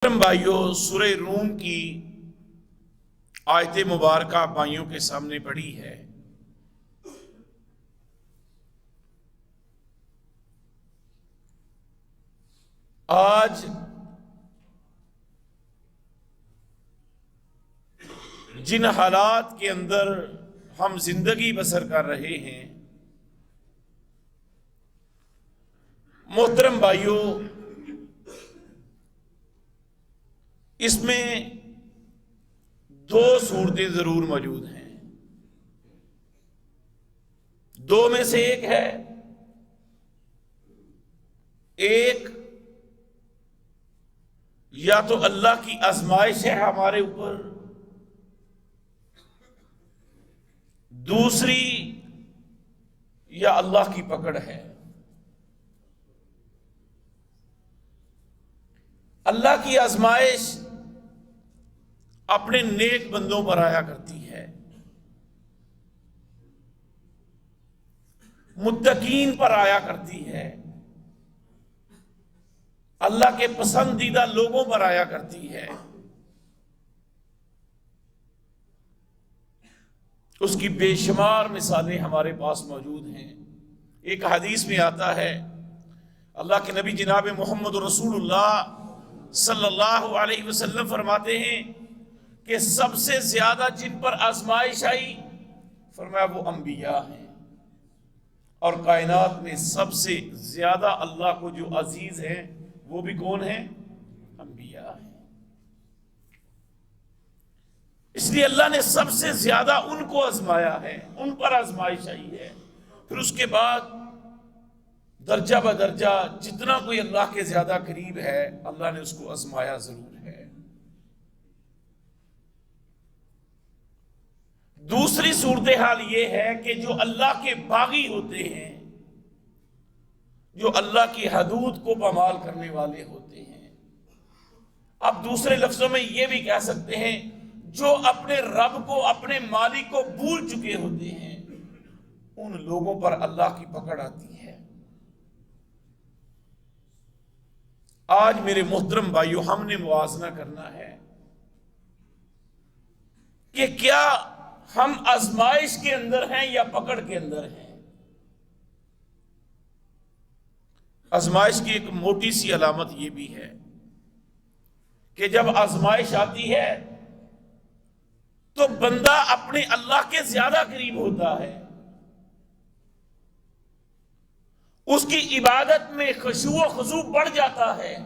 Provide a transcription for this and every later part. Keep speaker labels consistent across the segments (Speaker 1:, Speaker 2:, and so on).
Speaker 1: بھائیوں، سورہ روم کی آیت مبارکہ بھائیوں کے سامنے پڑھی ہے۔ آج جن حالات کے اندر ہم زندگی بسر کر رہے ہیں، محترم بھائیوں، اس میں دو صورتیں ضرور موجود ہیں۔ دو میں سے ایک یا تو اللہ کی آزمائش ہے ہمارے اوپر، دوسری یا اللہ کی پکڑ ہے۔ اللہ کی آزمائش اپنے نیک بندوں پر آیا کرتی ہے، متقین پر آیا کرتی ہے، اللہ کے پسندیدہ لوگوں پر آیا کرتی ہے۔ اس کی بے شمار مثالیں ہمارے پاس موجود ہیں۔ ایک حدیث میں آتا ہے، اللہ کے نبی جناب محمد رسول اللہ صلی اللہ علیہ وسلم فرماتے ہیں کہ سب سے زیادہ جن پر آزمائش آئی، فرمایا وہ انبیاء ہیں، اور کائنات میں سب سے زیادہ اللہ کو جو عزیز ہیں وہ بھی کون ہیں؟ انبیاء ہیں۔ اس لیے اللہ نے سب سے زیادہ ان کو آزمایا ہے، ان پر آزمائش آئی ہے۔ پھر اس کے بعد درجہ بدرجہ جتنا کوئی اللہ کے زیادہ قریب ہے، اللہ نے اس کو آزمایا ضرور ہے۔ دوسری صورتحال یہ ہے کہ جو اللہ کے باغی ہوتے ہیں، جو اللہ کی حدود کو پامال کرنے والے ہوتے ہیں، اب دوسرے لفظوں میں یہ بھی کہہ سکتے ہیں جو اپنے رب کو، اپنے مالک کو بھول چکے ہوتے ہیں، ان لوگوں پر اللہ کی پکڑ آتی ہے۔ آج میرے محترم بھائیوں، ہم نے موازنہ کرنا ہے کہ کیا ہم آزمائش کے اندر ہیں یا پکڑ کے اندر ہیں۔ آزمائش کی ایک موٹی سی علامت یہ بھی ہے کہ جب آزمائش آتی ہے تو بندہ اپنے اللہ کے زیادہ قریب ہوتا ہے، اس کی عبادت میں خشوع و خضوع بڑھ جاتا ہے،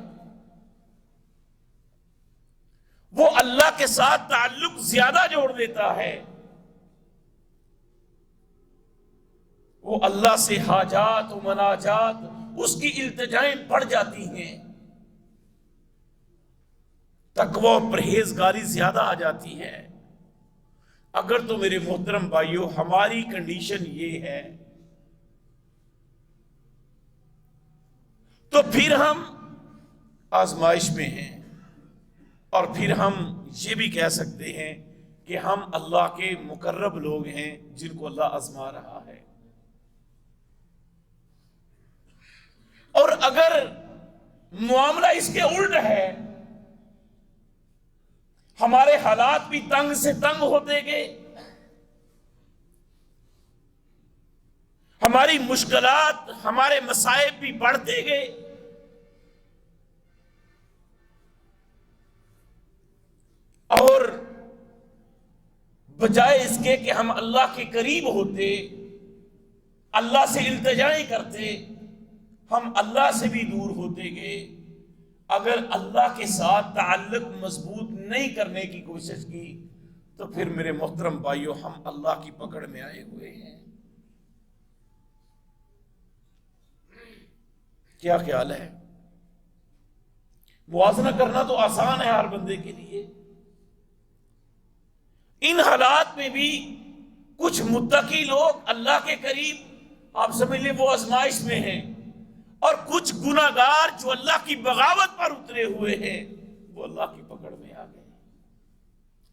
Speaker 1: وہ اللہ کے ساتھ تعلق زیادہ جوڑ دیتا ہے، وہ اللہ سے حاجات و مناجات، اس کی التجائیں بڑھ جاتی ہیں، تقوی و پرہیزگاری زیادہ آ جاتی ہے۔ اگر تو میرے محترم بھائیوں ہماری کنڈیشن یہ ہے تو پھر ہم آزمائش میں ہیں، اور پھر ہم یہ بھی کہہ سکتے ہیں کہ ہم اللہ کے مقرب لوگ ہیں جن کو اللہ آزما رہا ہے۔ اور اگر معاملہ اس کے الٹ ہے، ہمارے حالات بھی تنگ سے تنگ ہوتے گئے، ہماری مشکلات، ہمارے مصائب بھی بڑھتے گئے، اور بجائے اس کے کہ ہم اللہ کے قریب ہوتے، اللہ سے التجائیں کرتے، ہم اللہ سے بھی دور ہوتے گئے۔ اگر اللہ کے ساتھ تعلق مضبوط نہیں کرنے کی کوشش کی تو پھر میرے محترم بھائیوں ہم اللہ کی پکڑ میں آئے ہوئے ہیں۔ کیا خیال ہے؟ موازنہ کرنا تو آسان ہے ہر بندے کے لیے۔ ان حالات میں بھی کچھ متقی لوگ اللہ کے قریب، آپ سمجھ لیں وہ آزمائش میں ہیں، اور کچھ گناہگار جو اللہ کی بغاوت پر اترے ہوئے ہیں وہ اللہ کی پکڑ میں آ گئے۔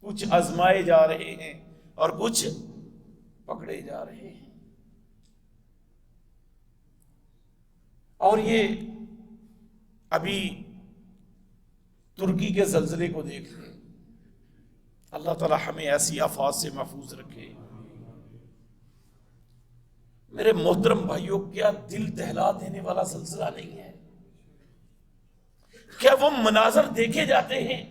Speaker 1: کچھ آزمائے جا رہے ہیں اور کچھ پکڑے جا رہے ہیں۔ اور یہ ابھی ترکی کے زلزلے کو دیکھ لیں. اللہ تعالی ہمیں ایسی آفات سے محفوظ رکھے. میرے محترم بھائیوں، کیا دل دہلا دینے والا زلزلہ نہیں ہے؟ کیا وہ مناظر دیکھے جاتے ہیں؟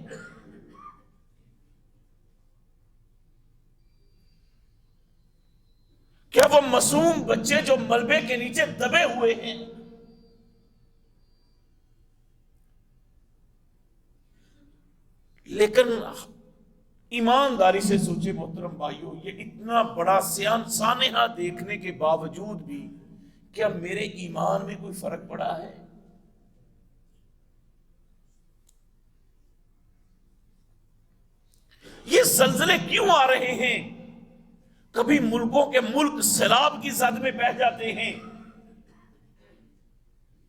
Speaker 1: کیا وہ معصوم بچے جو ملبے کے نیچے دبے ہوئے ہیں، لیکن ایمانداری سے سوچے محترم بھائیوں، یہ اتنا بڑا سانحہ دیکھنے کے باوجود بھی کیا میرے ایمان میں کوئی فرق پڑا ہے؟ یہ زلزلے کیوں آ رہے ہیں؟ کبھی ملکوں کے ملک سیلاب کی زد میں بہہ جاتے ہیں،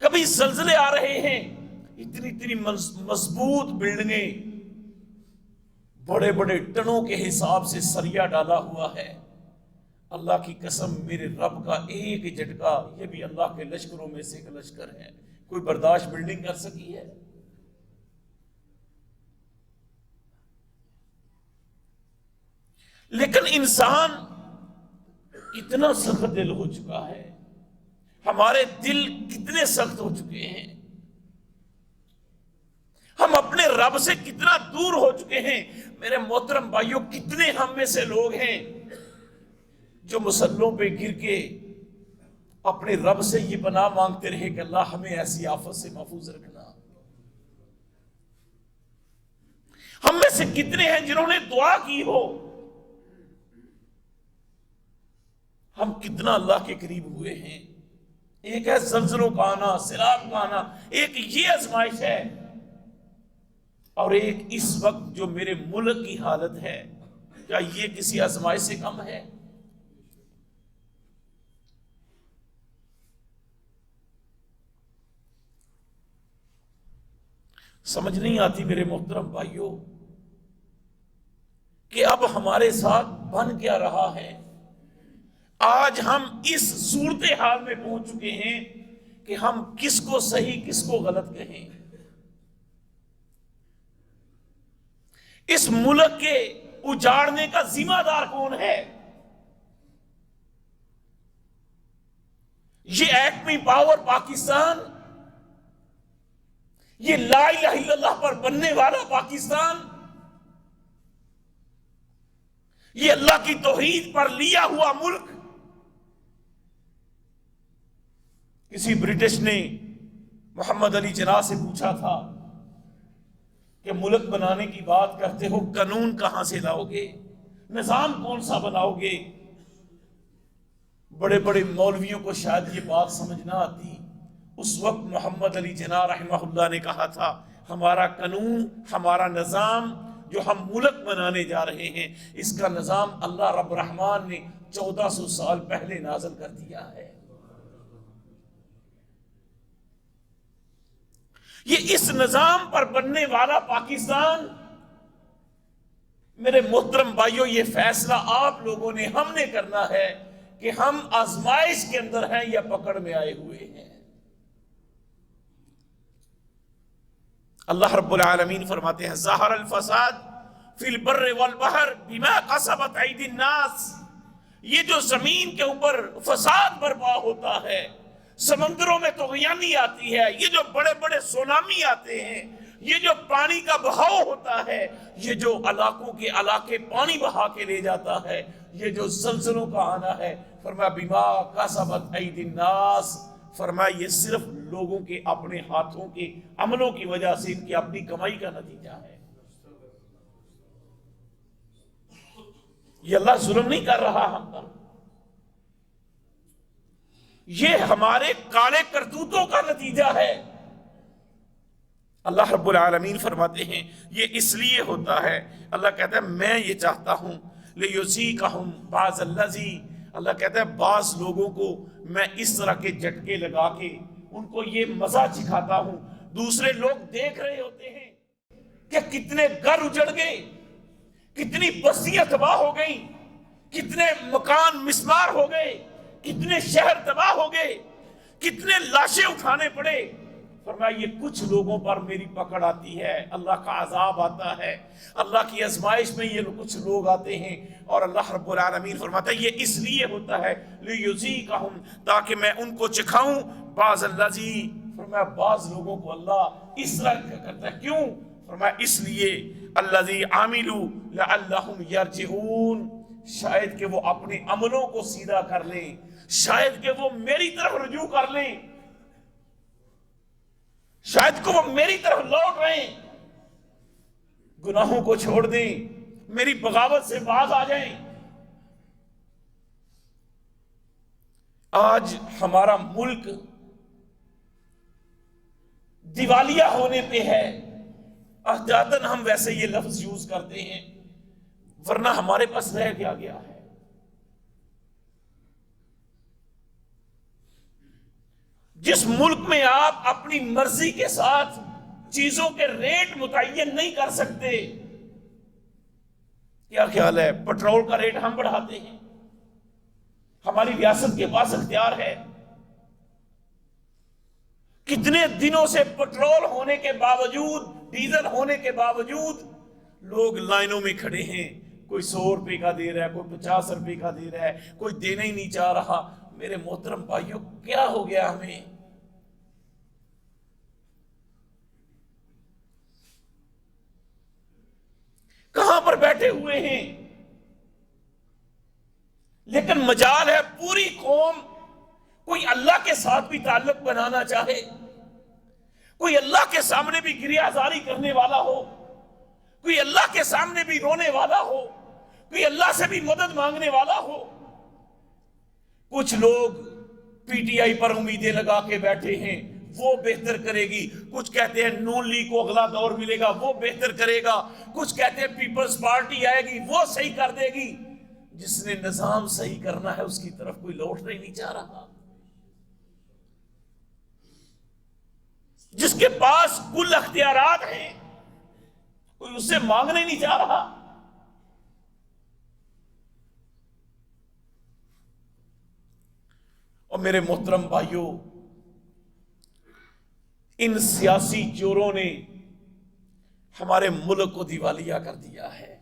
Speaker 1: کبھی زلزلے آ رہے ہیں، اتنی مضبوط بلڈنگیں، بڑے بڑے ٹنوں کے حساب سے سریا ڈالا ہوا ہے. اللہ کی قسم، میرے رب کا ایک جھٹکا، یہ بھی اللہ کے لشکروں میں سے ایک لشکر ہے، کوئی برداشت بلڈنگ کر سکی ہے؟ لیکن انسان اتنا سخت دل ہو چکا ہے، ہمارے دل کتنے سخت ہو چکے ہیں، ہم اپنے رب سے کتنا دور ہو چکے ہیں. میرے محترم بھائیوں، کتنے ہم میں سے لوگ ہیں جو مسلوں پہ گر کے اپنے رب سے یہ پناہ مانگتے رہے کہ اللہ ہمیں ایسی آفت سے محفوظ رکھنا. ہم میں سے کتنے ہیں جنہوں نے دعا کی ہو؟ ہم کتنا اللہ کے قریب ہوئے ہیں. ایک ہے زلزلوں کا آنا، سیلاب کا آنا، ایک یہ آزمائش ہے، اور ایک اس وقت جو میرے ملک کی حالت ہے، کیا یہ کسی آزمائش سے کم ہے؟ سمجھ نہیں آتی میرے محترم بھائیوں کہ اب ہمارے ساتھ بن کیا رہا ہے. آج ہم اس صورتحال میں پہنچ چکے ہیں کہ ہم کس کو صحیح کس کو غلط کہیں. اس ملک کے اجاڑنے کا ذمہ دار کون ہے؟ یہ ایٹمی پاور پاکستان، یہ لا الہ الا اللہ پر بننے والا پاکستان، یہ اللہ کی توحید پر لیا ہوا ملک. کسی برٹش نے محمد علی جناح سے پوچھا تھا کہ ملک بنانے کی بات کرتے ہو، قانون کہاں سے لاؤ گے، نظام کون سا بناؤ گے؟ بڑے بڑے مولویوں کو شاید یہ بات سمجھ نہ آتی. اس وقت محمد علی جناح رحمہ اللہ نے کہا تھا، ہمارا قانون، ہمارا نظام جو ہم ملک بنانے جا رہے ہیں، اس کا نظام اللہ رب الرحمن نے 1400 سال پہلے نازل کر دیا ہے. یہ اس نظام پر بننے والا پاکستان، میرے محترم بھائیوں، یہ فیصلہ آپ لوگوں نے، ہم نے کرنا ہے کہ ہم آزمائش کے اندر ہیں یا پکڑ میں آئے ہوئے ہیں. اللہ رب العالمین فرماتے ہیں، ظہر الفساد فی البر والبحر بما کسبت ایدی الناس. یہ جو زمین کے اوپر فساد برپا ہوتا ہے، سمندروں میں طغیانی آتی ہے، یہ جو بڑے بڑے سونامی آتے ہیں، یہ جو پانی کا بہاؤ ہوتا ہے، یہ جو علاقوں کے علاقے پانی بہا کے لے جاتا ہے، یہ جو زلزلوں کا آنا ہے، فرمایا بما کسبت ایدی الناس، فرمایا یہ صرف لوگوں کے اپنے ہاتھوں کے عملوں کی وجہ سے، ان کی اپنی کمائی کا نتیجہ ہے. یہ اللہ ظلم نہیں کر رہا ہم پر، یہ ہمارے کالے کرتوتوں کا نتیجہ ہے. اللہ رب العالمین فرماتے ہیں یہ اس لیے ہوتا ہے، اللہ کہتا ہے میں یہ چاہتا ہوں لِيُذِيقَهُمْ بَعْضَ الَّذِي، اللہ کہتا ہے بعض لوگوں کو میں اس طرح کے جھٹکے لگا کے ان کو یہ مزہ چکھاتا ہوں. دوسرے لوگ دیکھ رہے ہوتے ہیں کہ کتنے گھر اجڑ گئے، کتنی بستیاں تباہ ہو گئیں، کتنے مکان مسمار ہو گئے، کتنے شہر تباہ ہو گئے، کتنے لاشیں اٹھانے پڑے. فرمایا یہ کچھ لوگوں پر میری پکڑ آتی ہے، اللہ کا عذاب آتا ہے، اللہ کی آزمائش میں یہ کچھ لوگ آتے ہیں، اور اللہ رب العالمین فرماتا ہے یہ اس لیے ہوتا ہے لیذیقہم، تاکہ میں ان کو چکھاؤں بعض الذی، فرمایا بعض لوگوں کو اللہ اس طرح کرتا ہے، کیوں؟ فرمایا اس لیے الذی عملوا لعلہم یرجعون، شاید کہ وہ اپنے عملوں کو سیدھا کر لیں، شاید کہ وہ میری طرف رجوع کر لیں، شاید کہ وہ میری طرف لوٹ رہے ہیں، گناہوں کو چھوڑ دیں، میری بغاوت سے باز آ جائیں۔ آج ہمارا ملک دیوالیہ ہونے پہ ہے، احتیاطاً ہم ویسے یہ لفظ یوز کرتے ہیں، ورنہ ہمارے پاس رہ کیا گیا ہے؟ جس ملک میں آپ اپنی مرضی کے ساتھ چیزوں کے ریٹ متعین نہیں کر سکتے، کیا خیال ہے پٹرول کا ریٹ ہم بڑھاتے ہیں، ہماری ریاست کے پاس اختیار ہے، کتنے دنوں سے پٹرول ہونے کے باوجود، ڈیزل ہونے کے باوجود لوگ لائنوں میں کھڑے ہیں، کوئی 100 روپے کا دے رہا ہے، کوئی 50 روپے کا دے رہا ہے، کوئی دینا ہی نہیں چاہ رہا۔ میرے محترم بھائیوں، کیا ہو گیا ہمیں؟ کہاں پر بیٹھے ہوئے ہیں؟ لیکن مجال ہے پوری قوم کوئی اللہ کے ساتھ بھی تعلق بنانا چاہے، کوئی اللہ کے سامنے بھی گریہ زاری کرنے والا ہو، کوئی اللہ کے سامنے بھی رونے والا ہو، کوئی اللہ سے بھی مدد مانگنے والا ہو۔ کچھ لوگ پی ٹی آئی پر امیدیں لگا کے بیٹھے ہیں، وہ بہتر کرے گی، کچھ کہتے ہیں نون لیگ کو اگلا دور ملے گا، وہ بہتر کرے گا، کچھ کہتے ہیں پیپلز پارٹی آئے گی، وہ صحیح کر دے گی۔ جس نے نظام صحیح کرنا ہے اس کی طرف کوئی لوٹنا ہی نہیں چاہ رہا، جس کے پاس کل اختیارات ہیں کوئی اس سے مانگنے نہیں چاہ رہا۔ اور میرے محترم بھائیوں، ان سیاسی چوروں نے ہمارے ملک کو دیوالیہ کر دیا ہے۔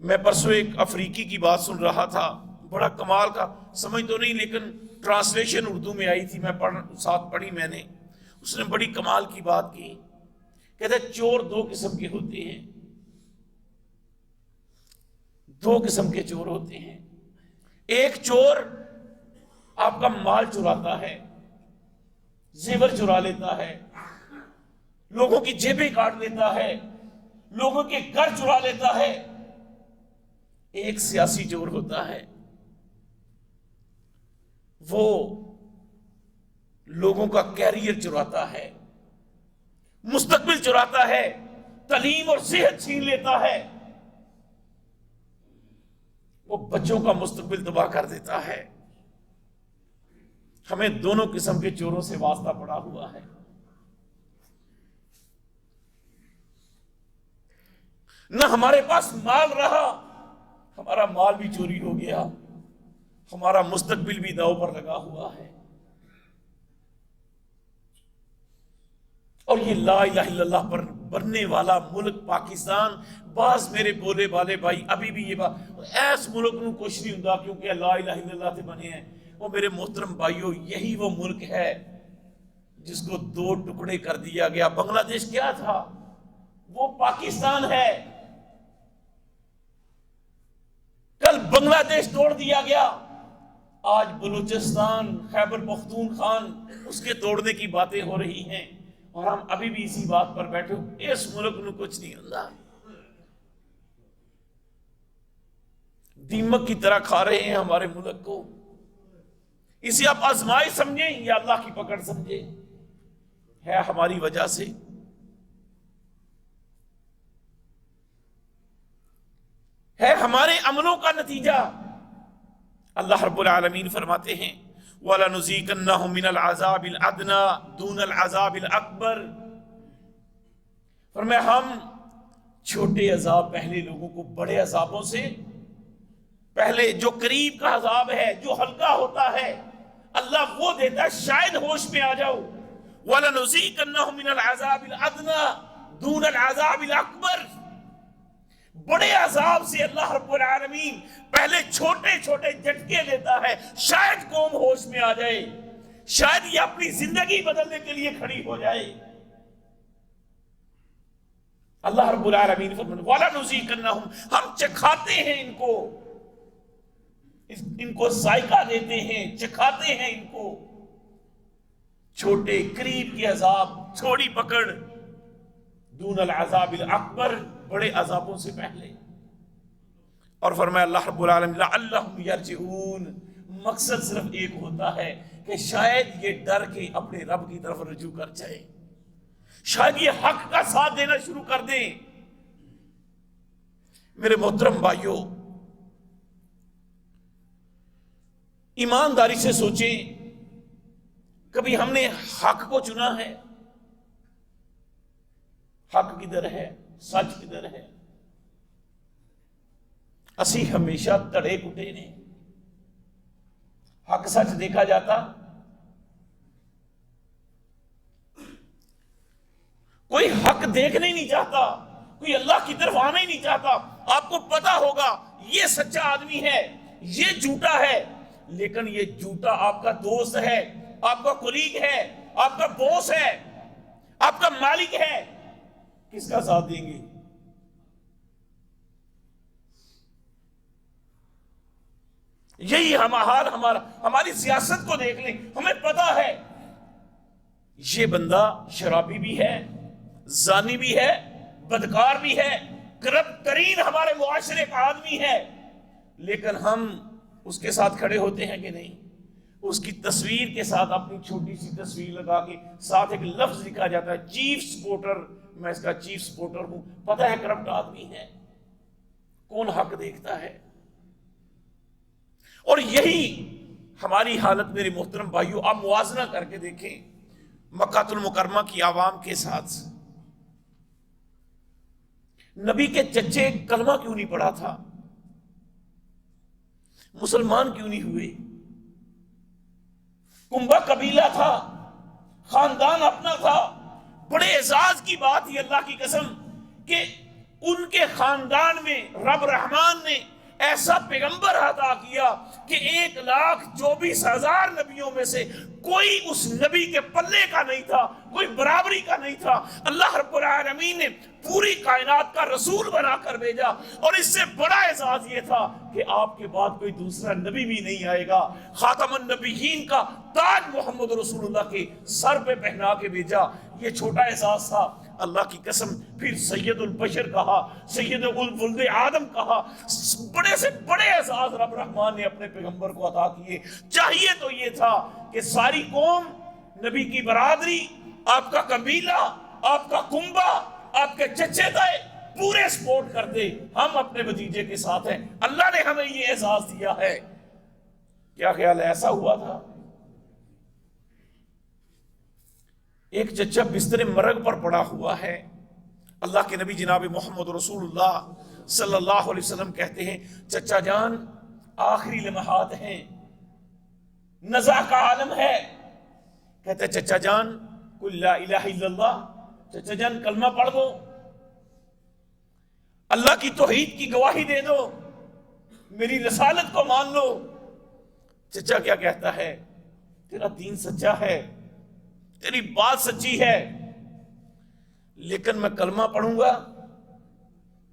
Speaker 1: میں پرسوں ایک افریقی کی بات سن رہا تھا، بڑا کمال کا، سمجھ تو نہیں لیکن ٹرانسلیشن اردو میں آئی تھی، میں ساتھ پڑھی میں نے، اس نے بڑی کمال کی بات کی، کہتے ہیں چور 2 قسم کے ہوتے ہیں، 2 قسم کے چور ہوتے ہیں۔ ایک چور آپ کا مال چراتا ہے، زیور چرا لیتا ہے، لوگوں کی جیبیں کاٹ لیتا ہے، لوگوں کے گھر چرا لیتا ہے۔ ایک سیاسی چور ہوتا ہے، وہ لوگوں کا کیریئر چراتا ہے، مستقبل چراتا ہے، تعلیم اور صحت چھین لیتا ہے، وہ بچوں کا مستقبل تباہ کر دیتا ہے۔ ہمیں دونوں قسم کے چوروں سے واسطہ پڑا ہوا ہے۔ نہ ہمارے پاس مال رہا، ہمارا مال بھی چوری ہو گیا، ہمارا مستقبل بھی داؤ پر لگا ہوا ہے۔ اور یہ لا الہ الا اللہ پر بننے والا ملک پاکستان، بعض میرے بولے والے بھائی ابھی بھی یہ بات، ایس ملک نو کچھ نہیں ہوندا کیونکہ لا الہ الا اللہ سے بنے ہیں۔ وہ میرے محترم بھائیوں، یہی وہ ملک ہے جس کو 2 ٹکڑے کر دیا گیا۔ بنگلہ دیش کیا تھا؟ وہ پاکستان ہے۔ کل بنگلہ دیش توڑ دیا گیا، آج بلوچستان، خیبر پختونخوان، اس کے توڑنے کی باتیں ہو رہی ہیں، اور ہم ابھی بھی اسی بات پر بیٹھے ہو، اس ملک نو کچھ نہیں ہوندا، دیمک کی طرح کھا رہے ہیں ہمارے ملک کو۔ اسے آپ آزمائش سمجھیں یا اللہ کی پکڑ سمجھیں، ہے ہماری وجہ سے۔ ہے ہمارے عملوں کا نتیجہ۔ اللہ رب العالمین فرماتے ہیں وَلَنُذِيقَنَّهُم مِّنَ الْعَذَابِ الْأَدْنَىٰ دُونَ الْعَذَابِ الْأَكْبَرِ، فرمایا ہم چھوٹے عذاب پہلے لوگوں کو بڑے عذابوں سے، پہلے جو قریب کا عذاب ہے، جو ہلکا ہوتا ہے، اللہ وہ دیتا ہے شاید ہوش میں آ جاؤ. وَلَنُذِيقَنَّهُم مِّنَ الْعَذَابِ الْأَدْنَىٰ دُونَ الْعَذَابِ الْأَكْبَرِ. بڑے عذاب سے اللہ رب العالمین پہلے چھوٹے چھوٹے جھٹکے لیتا ہے، شاید قوم ہوش میں آ جائے، شاید یہ اپنی زندگی بدلنے کے لیے کھڑی ہو جائے. اللہ رب العالمین فرماتے ہیں وَلَنُذِيقَنَّهُم، ہم چکھاتے ہیں ان کو ذائقہ دیتے ہیں، چکھاتے ہیں ان کو چھوٹے قریب کے عذاب، تھوڑی پکڑ، دون العذاب الاکبر، بڑے عذابوں سے پہلے. اور فرمایا اللہ رب العالمین لعلہم یرجعون، مقصد صرف ایک ہوتا ہے کہ شاید یہ ڈر کے اپنے رب کی طرف رجوع کر جائے، شاید یہ حق کا ساتھ دینا شروع کر دیں. میرے محترم بھائیوں، ایمانداری سے سوچیں، کبھی ہم نے حق کو چنا ہے؟ حق کدھر ہے؟ سچ کدھر ہے؟ اسی ہمیشہ تڑے کٹے نے. حق سچ دیکھا جاتا؟ کوئی حق دیکھنا ہی نہیں چاہتا، کوئی اللہ کی طرف آنا ہی نہیں چاہتا. آپ کو پتا ہوگا یہ سچا آدمی ہے، یہ جھوٹا ہے، لیکن یہ جھوٹا آپ کا دوست ہے، آپ کا کولیگ ہے، آپ کا باس ہے، آپ کا مالک ہے. کس کا ساتھ دیں گے؟ یہی حال ہماری سیاست کو دیکھ لیں. ہمیں پتا ہے یہ بندہ شرابی بھی ہے، زانی بھی ہے، بدکار بھی ہے، کرپٹ ترین ہمارے معاشرے کا آدمی ہے، لیکن ہم اس کے ساتھ کھڑے ہوتے ہیں کہ نہیں؟ اس کی تصویر کے ساتھ اپنی چھوٹی سی تصویر لگا کے ساتھ ایک لفظ لکھا جاتا ہے چیف سپورٹر، میں اس کا چیف سپورٹر ہوں. پتہ ہے کرپٹ آدمی ہے. کون حق دیکھتا ہے؟ اور یہی ہماری حالت میرے محترم بھائیوں. آپ موازنہ کر کے دیکھیں مکہ المکرمہ کی عوام کے ساتھ. نبی کے چچے کلمہ کیوں نہیں پڑھا تھا؟ مسلمان کیوں نہیں ہوئے؟ کنبہ قبیلہ تھا، خاندان اپنا تھا. بڑے اعزاز کی بات یہ اللہ کی قسم کہ ان کے خاندان میں رب رحمان نے ایسا پیغمبر عطا کیا کہ 1,24,000 نبیوں میں سے کوئی اس نبی کے پلے کا نہیں تھا، کوئی برابری کا نہیں تھا. اللہ رب العالمین نے پوری کائنات کا رسول بنا کر بھیجا، اور اس سے بڑا اعزاز یہ تھا کہ آپ کے بعد کوئی دوسرا نبی بھی نہیں آئے گا. خاتم النبیین کا تاج محمد رسول اللہ کے سر پہ پہنا کے بھیجا. یہ چھوٹا اعزاز تھا. اللہ کی قسم پھر سید البشر کہا، سید الولد آدم کہا. بڑے سے بڑے اعزاز رب رحمان نے اپنے پیغمبر کو عطا کیے. چاہیے تو یہ تھا کہ ساری قوم، نبی کی برادری، آپ کا قبیلہ، آپ کا کنبہ، آپ کے چچے تائے پورے سپورٹ کرتے. ہم اپنے بھتیجے کے ساتھ ہیں. اللہ نے ہمیں یہ اعزاز دیا ہے. کیا خیال ہے ایسا ہوا تھا؟ ایک چچا بستر مرگ پر پڑا ہوا ہے. اللہ کے نبی جناب محمد رسول اللہ صلی اللہ علیہ وسلم کہتے ہیں چچا جان آخری لمحات ہیں، نزع کا عالم ہے. کہتے ہیں چچا جان قل لا الہ الا اللہ، چچا جان کلمہ پڑھ دو، اللہ کی توحید کی گواہی دے دو، میری رسالت کو مان لو. چچا کیا کہتا ہے؟ تیرا دین سچا ہے، تیری بات سچی ہے، لیکن میں کلمہ پڑھوں گا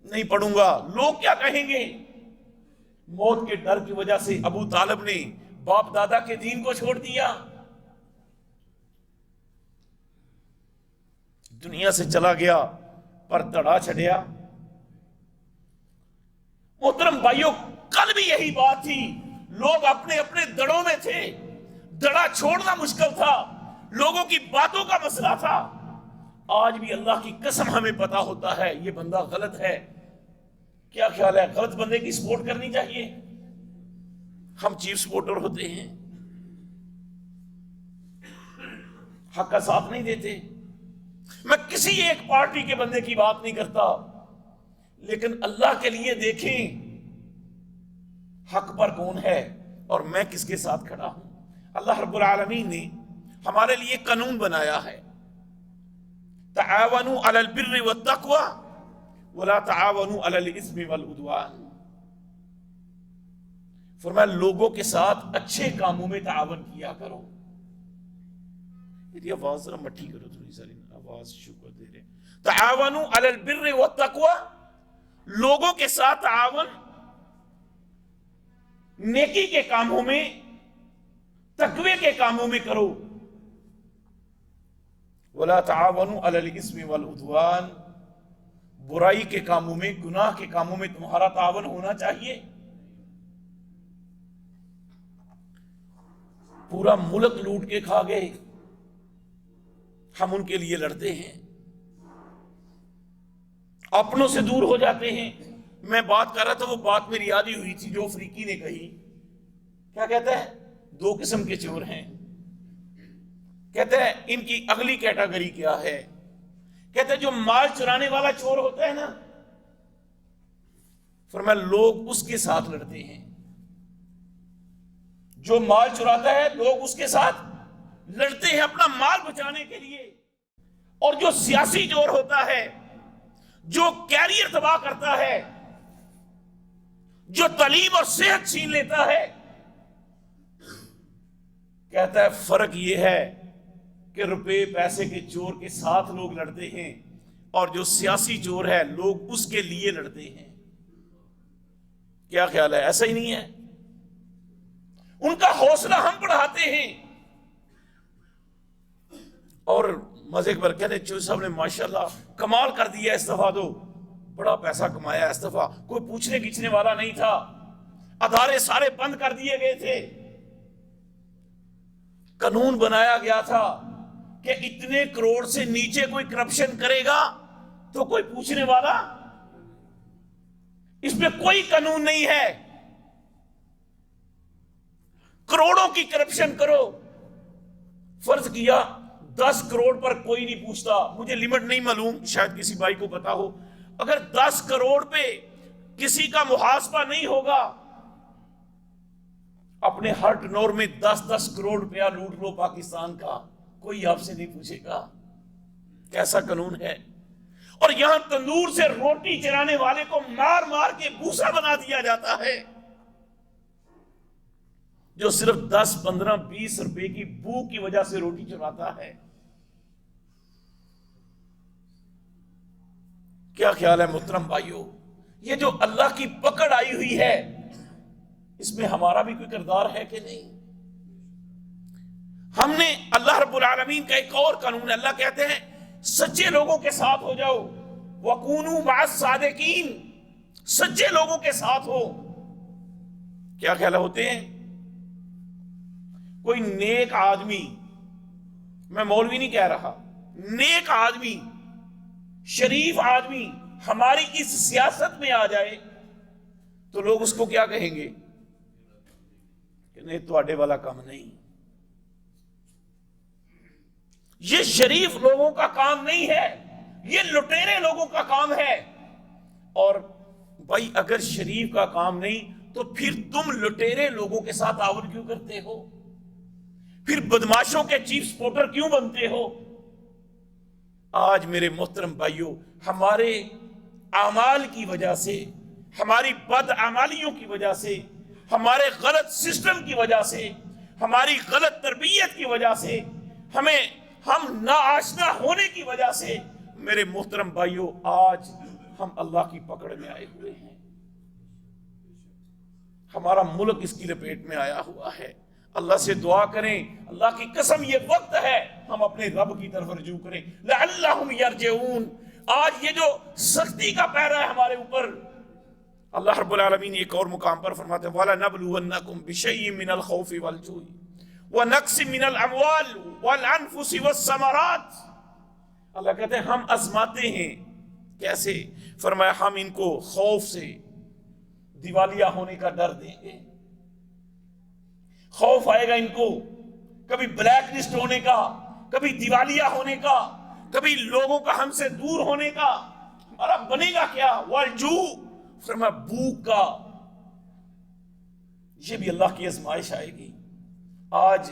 Speaker 1: نہیں پڑھوں گا، لوگ کیا کہیں گے؟ موت کے ڈر کی وجہ سے ابو طالب نے باپ دادا کے دین کو چھوڑ دیا، دنیا سے چلا گیا، پر دڑا چھڑیا. محترم بھائیوں، کل بھی یہی بات تھی. لوگ اپنے اپنے دڑوں میں تھے، دڑا چھوڑنا مشکل تھا، لوگوں کی باتوں کا مسئلہ تھا. آج بھی اللہ کی قسم ہمیں پتا ہوتا ہے یہ بندہ غلط ہے. کیا خیال ہے غلط بندے کی سپورٹ کرنی چاہیے؟ ہم چیف سپورٹر ہوتے ہیں، حق کا ساتھ نہیں دیتے. میں کسی ایک پارٹی کے بندے کی بات نہیں کرتا، لیکن اللہ کے لیے دیکھیں حق پر کون ہے اور میں کس کے ساتھ کھڑا ہوں. اللہ رب العالمین نے ہمارے لیے قانون بنایا ہے، تعاونوا علی البر والتقوی ولا تعاونوا علی الاثم والعدوان۔ فرمایا لوگوں کے ساتھ اچھے کاموں میں تعاون کیا کرو۔ یہ آواز ذرا مٹھی کرو تھوڑی ساری، آواز شکر دے رہے۔ تعاونوا علی البر والتقوی، لوگوں کے ساتھ تعاون نیکی کے کاموں میں، تقوی کے کاموں میں کرو۔ ولا تعاونوا علی الاثم والعدوان، برائی کے کاموں میں، گناہ کے کاموں میں تمہارا تعاون ہونا چاہیے۔ پورا ملک لوٹ کے کھا گئے، ہم ان کے لیے لڑتے ہیں، اپنوں سے دور ہو جاتے ہیں۔ میں بات کر رہا تھا، وہ بات میری یاد ہی ہوئی تھی جو افریقی نے کہی۔ کیا کہتا ہے؟ دو قسم کے چور ہیں۔ کہتا ہے ان کی اگلی کیٹیگری کیا ہے؟ کہتا ہے جو مال چرانے والا چور ہوتا ہے نا، فرمایا لوگ اس کے ساتھ لڑتے ہیں۔ جو مال چراتا ہے لوگ اس کے ساتھ لڑتے ہیں اپنا مال بچانے کے لیے۔ اور جو سیاسی چور ہوتا ہے، جو کیریئر تباہ کرتا ہے، جو تعلیم اور صحت چھین لیتا ہے، کہتا ہے فرق یہ ہے کہ روپے پیسے کے چور کے ساتھ لوگ لڑتے ہیں، اور جو سیاسی چور ہے لوگ اس کے لیے لڑتے ہیں۔ کیا خیال ہے؟ ایسا ہی نہیں ہے؟ ان کا حوصلہ ہم بڑھاتے ہیں۔ اور مزے پر کہتے ہیں چور صاحب نے ماشاءاللہ کمال کر دیا اس دفعہ، تو بڑا پیسہ کمایا اس دفعہ، کوئی پوچھنے گھچنے والا نہیں تھا، ادارے سارے بند کر دیے گئے تھے، قانون بنایا گیا تھا کہ اتنے کروڑ سے نیچے کوئی کرپشن کرے گا تو کوئی پوچھنے والا، اس پہ کوئی قانون نہیں ہے۔ کروڑوں کی کرپشن کرو، فرض کیا 10 کروڑ پر کوئی نہیں پوچھتا، مجھے لمٹ نہیں معلوم، شاید کسی بھائی کو پتا ہو، اگر 10 کروڑ پہ کسی کا محاسبہ نہیں ہوگا، اپنے ہر ٹرنور میں 10 کروڑ روپیہ لوٹ لو پاکستان کا، کوئی آپ سے نہیں پوچھے گا۔ کیسا قانون ہے؟ اور یہاں تندور سے روٹی چرانے والے کو مار مار کے بھوسا بنا دیا جاتا ہے، جو صرف 10 15 20 روپے کی بھوک کی وجہ سے روٹی چراتا ہے۔ کیا خیال ہے محترم بھائیو؟ یہ جو اللہ کی پکڑ آئی ہوئی ہے، اس میں ہمارا بھی کوئی کردار ہے کہ نہیں؟ ہم نے اللہ رب العالمین کا ایک اور قانون ہے، اللہ کہتے ہیں سچے لوگوں کے ساتھ ہو جاؤ، وَكُونُوا مَعَ الصَّادِقِينَ، سچے لوگوں کے ساتھ ہو۔ کیا خیال ہوتے ہیں؟ کوئی نیک آدمی، میں مولوی نہیں کہہ رہا، نیک آدمی، شریف آدمی ہماری اس سیاست میں آ جائے تو لوگ اس کو کیا کہیں گے کہ نہیں تواڈے والا کام نہیں، یہ شریف لوگوں کا کام نہیں ہے، یہ لٹیرے لوگوں کا کام ہے۔ اور بھائی اگر شریف کا کام نہیں تو پھر تم لٹیرے لوگوں کے ساتھ تعاون کیوں کرتے ہو؟ پھر بدماشوں کے چیف سپورٹر کیوں بنتے ہو؟ آج میرے محترم بھائیوں، ہمارے اعمال کی وجہ سے، ہماری بد اعمالیوں کی وجہ سے، ہمارے غلط سسٹم کی وجہ سے، ہماری غلط تربیت کی وجہ سے، ہم ناآشنا ہونے کی وجہ سے، میرے محترم بھائیوں آج ہم اللہ کی پکڑ میں آئے ہوئے ہیں۔ ہمارا ملک اس کی لپیٹ میں آیا ہوا ہے۔ اللہ سے دعا کریں، اللہ کی قسم یہ وقت ہے ہم اپنے رب کی طرف رجوع کریں، لعلہم یرجعون۔ آج یہ جو سختی کا پہرا ہے ہمارے اوپر، اللہ رب العالمین ایک اور مقام پر فرماتے ہیں وَلَنَبْلُوَنَّكُمْ بِشَيْءٍ مِّنَ الْخَوْفِ وَالْجُوعِ وَنَقْصٍ مِّنَ الْأَمْوَالِ وَالْأَنفُسِ وَالثَّمَرَاتِ۔ اللہ کہتے ہیں ہم آزماتے ہیں۔ کیسے؟ فرمایا ہم ان کو خوف سے، دیوالیہ ہونے کا ڈر دیں گے، خوف آئے گا ان کو، کبھی بلیک لسٹ ہونے کا، کبھی دیوالیہ ہونے کا، کبھی لوگوں کا ہم سے دور ہونے کا۔ ہمارا بنے گا کیا؟ والجوع، فرمایا بھوک کا۔ یہ بھی اللہ کی آزمائش آئے گی۔ آج